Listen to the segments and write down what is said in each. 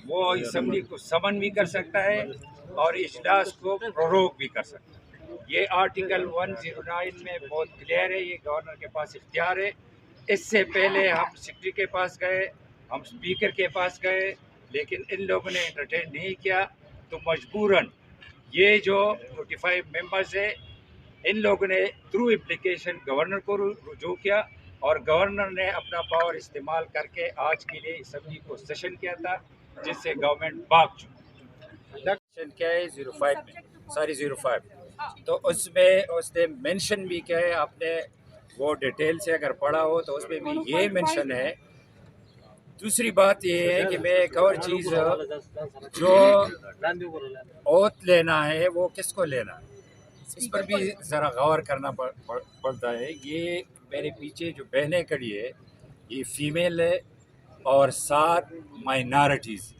وہ اسمبلی کو سمن بھی کر سکتا ہے اور اجلاس کو پروروگ بھی کر سکتا ہے۔ یہ آرٹیکل 109 میں بہت کلیئر ہے، یہ گورنر کے پاس اختیار ہے۔ اس سے پہلے ہم سیکرٹری کے پاس گئے، ہم اسپیکر کے پاس گئے، لیکن ان لوگوں نے انٹرٹین نہیں کیا، تو مجبوراً یہ جو نوٹیفائیڈ ممبرز ہیں ان لوگوں نے تھرو اپلیکیشن گورنر کو رجوع کیا، اور گورنر نے اپنا پاور استعمال کر کے آج کے لیے اسمبلی کو سیشن کیا تھا، جس سے گورنمنٹ بھاگ چکی۔ سیشن کیا ہے 05 میں، 05، تو اس میں اس نے مینشن بھی کیا ہے، آپ نے وہ ڈیٹیل سے اگر پڑھا ہو تو اس میں بھی یہ مینشن ہے۔ دوسری بات یہ ہے کہ میں ایک اور چیز، جو اوتھ لینا ہے وہ کس کو لینا ہے، اس پر بھی ذرا غور کرنا پڑتا ہے۔ یہ میرے پیچھے جو بہنیں کھڑی ہے یہ فیمیل ہے اور 7 مائنارٹیز،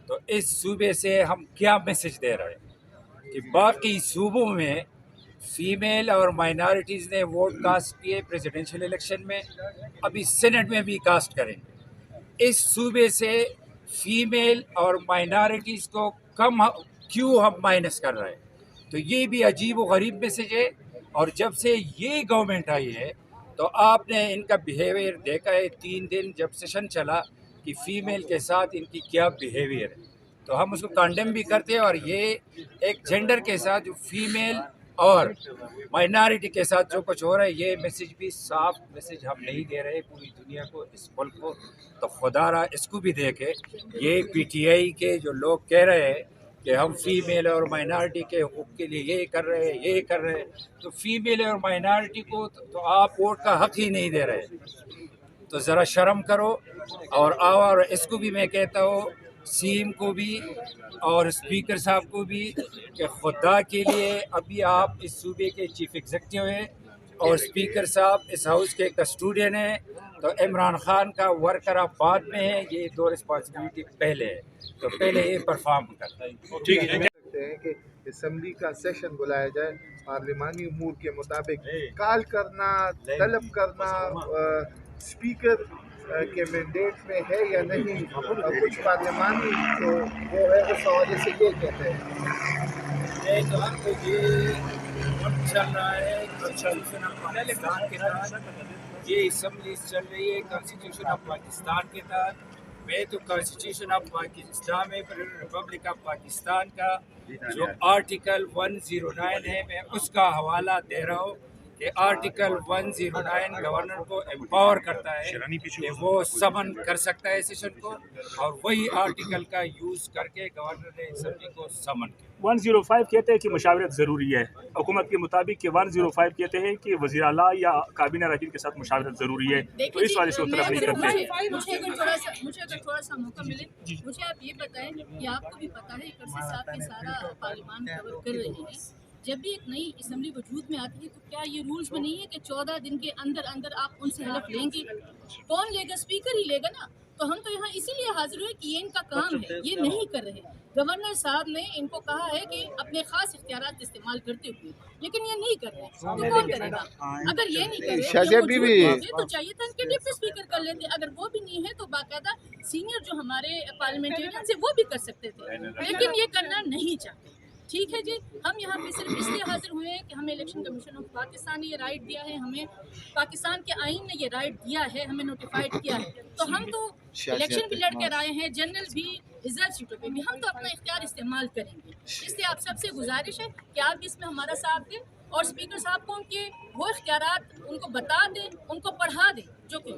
تو اس صوبے سے ہم کیا میسج دے رہے ہیں کہ باقی صوبوں میں فیمیل اور مائنارٹیز نے ووٹ کاسٹ کیے پریزیڈنشل الیکشن میں، ابھی سینٹ میں بھی کاسٹ کریں گے۔ اس صوبے سے فیمیل اور مائنارٹیز کو کم کیوں ہم مائنس کر رہے ہیں؟ تو یہ بھی عجیب و غریب میسج ہے۔ اور جب سے یہ گورنمنٹ آئی ہے تو آپ نے ان کا بیہیویئر دیکھا ہے، 3 دن جب سیشن چلا کہ فیمیل کے ساتھ ان کی کیا بیہیویئر ہے، تو ہم اس کو کنڈیم بھی کرتے ہیں۔ اور یہ ایک جینڈر کے ساتھ جو فیمیل اور مائنارٹی کے ساتھ جو کچھ ہو رہا ہے، یہ میسج بھی صاف میسج ہم نہیں دے رہے پوری دنیا کو، اس ملک کو، تو خدا را اس کو بھی دیکھے۔ یہ پی ٹی آئی کے جو لوگ کہہ رہے ہیں کہ ہم فیمیل اور مائنارٹی کے حقوق کے لیے یہ کر رہے ہیں، یہ کر رہے ہیں، تو فیمیل اور مائنارٹی کو تو آپ ووٹ کا حق ہی نہیں دے رہے، تو ذرا شرم کرو۔ اور اس کو بھی میں کہتا ہوں، سی ایم کو بھی اور اسپیکر صاحب کو بھی، کہ خدا کے لیے ابھی آپ اس صوبے کے چیف ایگزیکٹو ہیں اور اسپیکر صاحب اس ہاؤس کے کسٹوڈین ہیں، تو عمران خان کا ورکر آپ بعد میں ہے، یہ 2 رسپانسبلٹی پہلے ہے، تو پہلے یہ پرفارم کرتا ہے۔ ٹھیک ہے کہ اسمبلی کا سیشن بلایا جائے، پارلیمانی امور کے مطابق کال کرنا، طلب کرنا اسپیکر کے مینڈیٹ میں ہے یا نہیں، کچھ پارلیمانی جو وہ ہے اس حوالے سے یہ کہتے ہیں۔ چل رہا ہے کانسٹیٹیوشن آف پاکستان کے تحت، یہ اسمبلی چل رہی ہے کانسٹیٹیوشن آف پاکستان کے تحت۔ میں تو کانسٹیٹیوشن آف پاکستان میں ریپبلک آف پاکستان کا جو آرٹیکل 109 ہے، میں اس کا حوالہ دے رہا ہوں کہ آرٹیکل 109 گورنر کو امپاور کرتا ہے کہ وہ سمن کر سکتا ہے سیشن کو، اور وہی آرٹیکل کا یوز کر کے گورنر نے اسمبلی کو سمن کیا۔ 105 کہتے ہیں کہ مشاورت ضروری ہے، حکومت کے مطابق کہ 105 کہتے ہیں کہ وزیر اعلیٰ یا کابینہ اراکین کے ساتھ مشاورت ضروری ہے، تو اس والے سے طرف نہیں کرتے۔ مجھے اگر تھوڑا سا موقع ملے، مجھے آپ یہ بتائیں کہ آپ کو بھی پتا ہے کرسی صاحب کے سارا پارلیمان کور کر رہے ہیں، جب بھی ایک نئی اسمبلی وجود میں آتی ہے تو کیا یہ رولز میں نہیں ہے کہ 14 دن کے اندر آپ ان سے حلف لیں گے؟ کون لے گا؟ اسپیکر ہی لے گا نا۔ تو ہم تو یہاں اسی لیے حاضر ہوئے کہ یہ ان کا کام ہے، یہ نہیں کر رہے۔ گورنر صاحب نے ان کو کہا ہے کہ اپنے خاص اختیارات استعمال کرتے ہوئے، لیکن یہ نہیں کر رہے، تو کون کرے گا؟ اگر یہ نہیں کر رہے تو چاہیے تھا ان کے ڈپٹی اسپیکر کر لیتے۔ اگر وہ بھی نہیں ہے تو باقاعدہ سینئر جو ہمارے پارلیمنٹرین سے وہ بھی کر سکتے تھے، لیکن یہ کرنا نہیں چاہتے۔ ٹھیک ہے جی، ہم یہاں پہ صرف اس لیے حاضر ہوئے ہیں کہ ہمیں الیکشن کمیشن آف پاکستان نے یہ رائٹ دیا ہے، ہمیں پاکستان کے آئین نے یہ رائٹ دیا ہے، ہمیں نوٹیفائڈ کیا ہے، تو ہم تو الیکشن بھی لڑ کر آئے ہیں، جنرل بھی، ریزرو سیٹوں پہ بھی، ہم تو اپنا اختیار استعمال کریں گے۔ اس لیے آپ سب سے گزارش ہے کہ آپ بھی اس میں ہمارا ساتھ دیں، اور اسپیکر صاحب کو ان کے وہ اختیارات ان کو بتا دیں، ان کو پڑھا دیں جو کہ